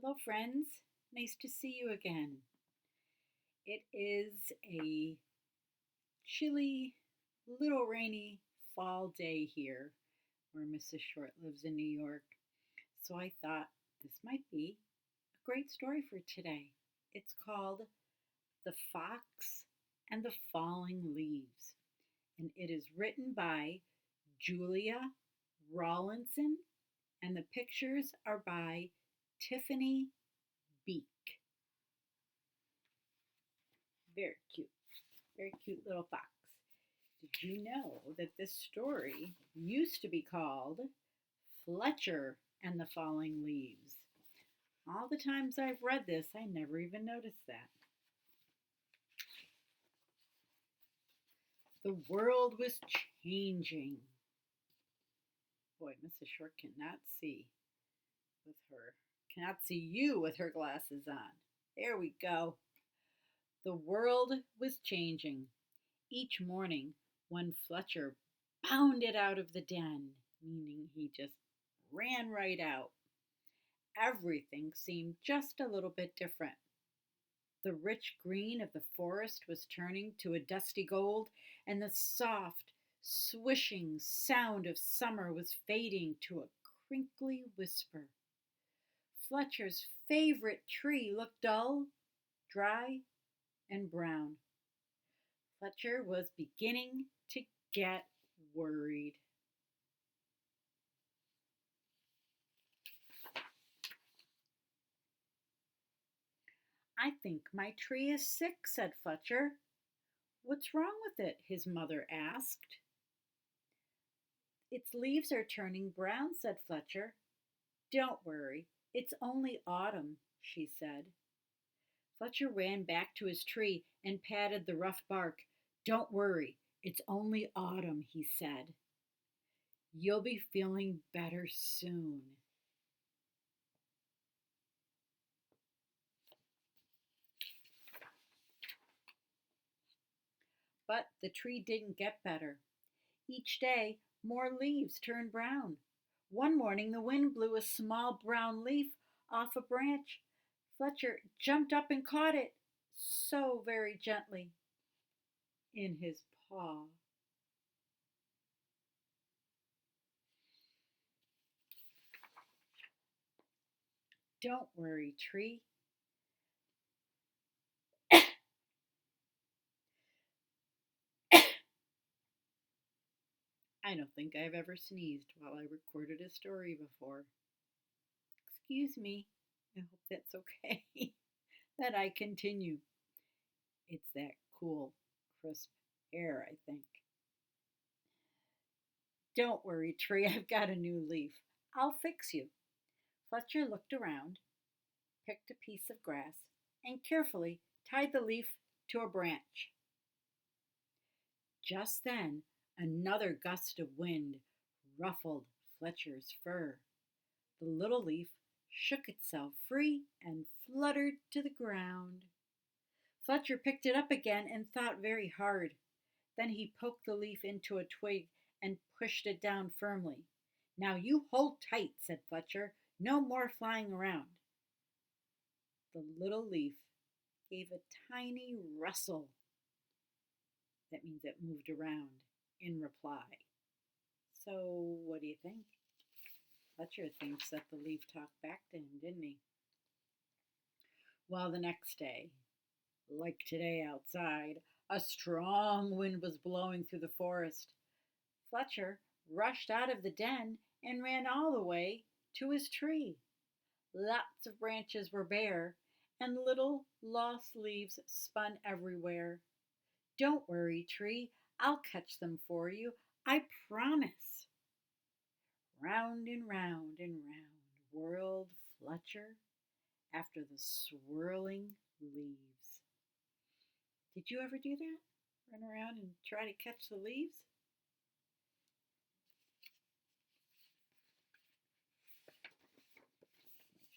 Hello, friends. Nice to see you again. It is a chilly, little rainy fall day here where Mrs. Short lives in New York. So I thought this might be a great story for today. It's called The Fox and the Falling Leaves, and it is written by Julia Rawlinson, and the pictures are by Tiphanie Beeke. Very cute. Very cute little fox. Did you know that this story used to be called Fletcher and the Falling Leaves? All the times I've read this, I never even noticed that. The world was changing. Boy, Mrs. Short cannot see you with her glasses on. There we go. The world was changing. Each morning, when Fletcher bounded out of the den, meaning he just ran right out, everything seemed just a little bit different. The rich green of the forest was turning to a dusty gold, and the soft, swishing sound of summer was fading to a crinkly whisper. Fletcher's favorite tree looked dull, dry, and brown. Fletcher was beginning to get worried. I think my tree is sick, said Fletcher. What's wrong with it? His mother asked. Its leaves are turning brown, said Fletcher. Don't worry, it's only autumn, she said. Fletcher ran back to his tree and patted the rough bark. Don't worry, it's only autumn, he said. You'll be feeling better soon. But the tree didn't get better. Each day, more leaves turned brown. One morning, the wind blew a small brown leaf off a branch. Fletcher jumped up and caught it, so very gently, in his paw. Don't worry, tree. I don't think I've ever sneezed while I recorded a story before. Excuse me. I hope that's okay. That I continue. It's that cool, crisp air, I think. Don't worry, tree, I've got a new leaf. I'll fix you. Fletcher looked around, picked a piece of grass, and carefully tied the leaf to a branch. Just then, another gust of wind ruffled Fletcher's fur. The little leaf shook itself free and fluttered to the ground. Fletcher picked it up again and thought very hard. Then he poked the leaf into a twig and pushed it down firmly. Now you hold tight, said Fletcher. No more flying around. The little leaf gave a tiny rustle. That means it moved around in reply. So, what do you think? Fletcher thinks that the leaf talked back to him, didn't he? Well, the next day, like today outside, a strong wind was blowing through the forest. Fletcher rushed out of the den and ran all the way to his tree. Lots of branches were bare, and little lost leaves spun everywhere. Don't worry, tree, I'll catch them for you, I promise. Round and round and round whirled Fletcher after the swirling leaves. Did you ever do that? Run around and try to catch the leaves?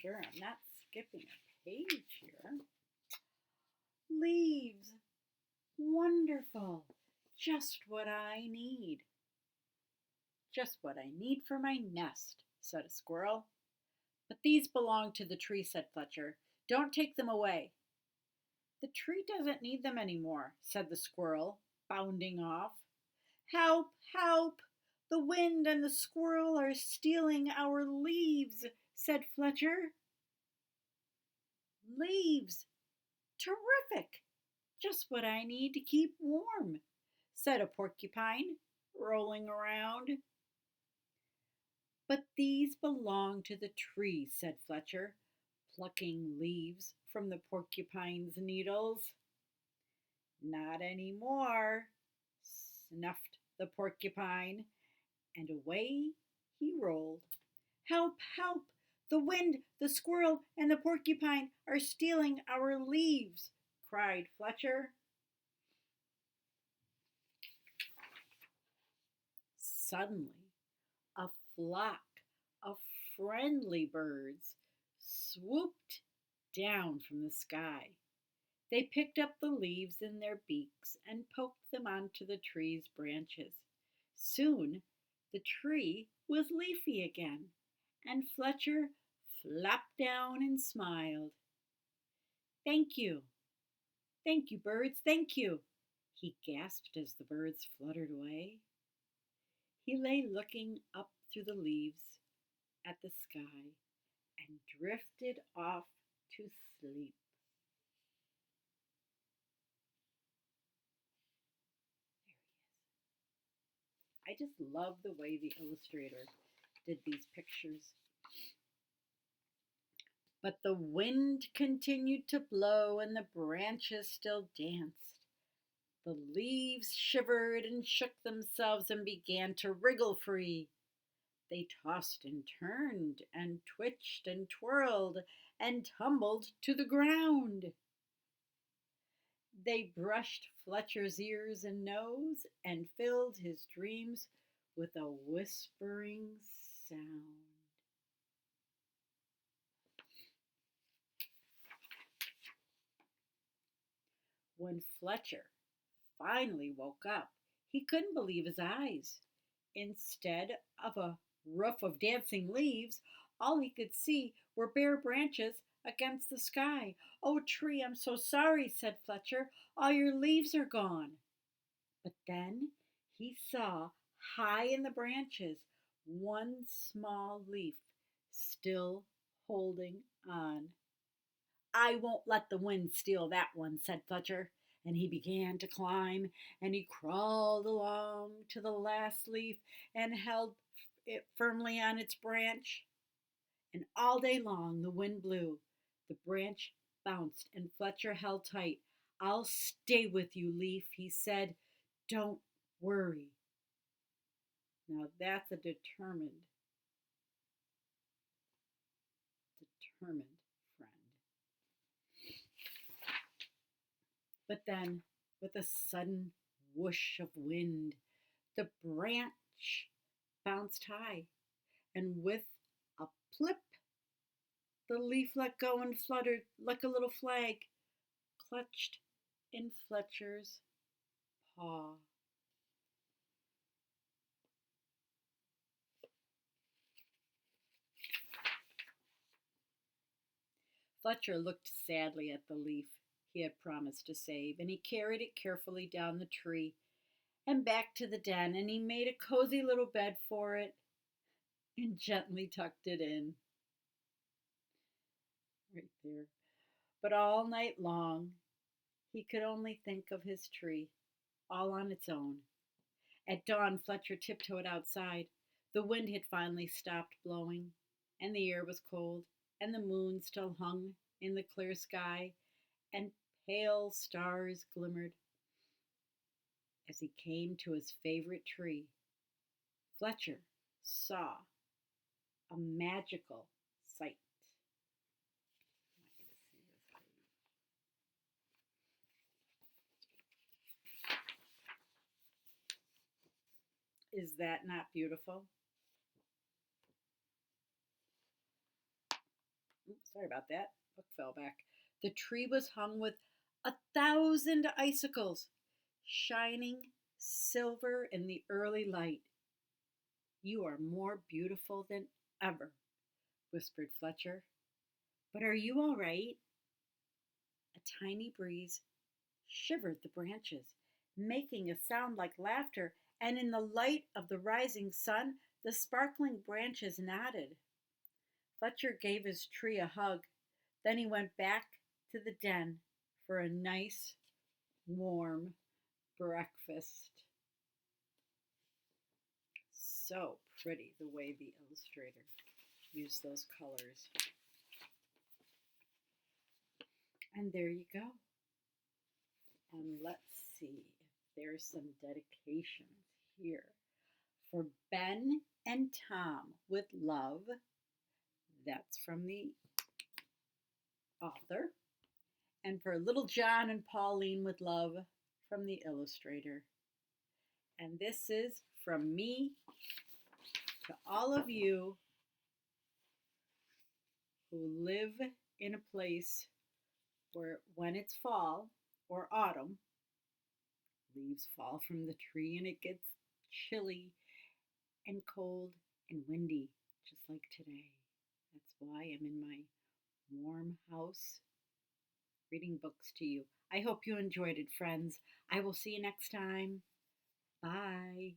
Sure, I'm not skipping a page here. Leaves! Wonderful! Just what I need. Just what I need for my nest, said a squirrel. But these belong to the tree, said Fletcher. Don't take them away. The tree doesn't need them any more, said the squirrel, bounding off. Help! Help! The wind and the squirrel are stealing our leaves, said Fletcher. Leaves! Terrific! Just what I need to keep warm, said a porcupine, rolling around. But these belong to the tree, said Fletcher, plucking leaves from the porcupine's needles. Not any more, snuffed the porcupine, and away he rolled. Help! Help! The wind, the squirrel, and the porcupine are stealing our leaves, cried Fletcher. Suddenly, a flock of friendly birds swooped down from the sky. They picked up the leaves in their beaks and poked them onto the tree's branches. Soon the tree was leafy again, and Fletcher flopped down and smiled. Thank you, birds, thank you, he gasped as the birds fluttered away. He lay looking up through the leaves at the sky and drifted off to sleep. I just love the way the illustrator did these pictures. But the wind continued to blow and the branches still danced. The leaves shivered and shook themselves and began to wriggle free. They tossed and turned and twitched and twirled and tumbled to the ground. They brushed Fletcher's ears and nose and filled his dreams with a whispering sound. When Fletcher finally woke up, he couldn't believe his eyes. Instead of a roof of dancing leaves, all he could see were bare branches against the sky. Oh, tree, I'm so sorry, said Fletcher. All your leaves are gone. But then he saw, high in the branches, one small leaf still holding on. I won't let the wind steal that one, said Fletcher, and he began to climb, and he crawled along to the last leaf and held it firmly on its branch. And all day long the wind blew. The branch bounced, and Fletcher held tight. I'll stay with you, leaf, he said. Don't worry. Now that's a determined friend. But then, with a sudden whoosh of wind, the branch bounced high, and with a plip, the leaf let go and fluttered like a little flag, clutched in Fletcher's paw. Fletcher looked sadly at the leaf he had promised to save, and he carried it carefully down the tree and back to the den, and he made a cozy little bed for it and gently tucked it in. Right there. But all night long, he could only think of his tree, all on its own. At dawn, Fletcher tiptoed outside. The wind had finally stopped blowing, and the air was cold, and the moon still hung in the clear sky, and pale stars glimmered. As he came to his favorite tree, Fletcher saw a magical sight. Is that not beautiful? Oops, sorry about that. Book fell back. The tree was hung with 1,000 icicles, shining silver in the early light. You are more beautiful than ever, whispered Fletcher. But are you all right? A tiny breeze shivered the branches, making a sound like laughter, and in the light of the rising sun, the sparkling branches nodded. Fletcher gave his tree a hug. Then he went back to the den for a nice, warm breakfast. So pretty the way the illustrator used those colors. And there you go. And let's see if there's some dedications here. For Ben and Tom with love. That's from the author. And for Little John and Pauline with love from the illustrator. And this is from me to all of you who live in a place where when it's fall or autumn, leaves fall from the tree and it gets chilly and cold and windy, just like today. That's why I'm in my warm house reading books to you. I hope you enjoyed it, friends. I will see you next time. Bye.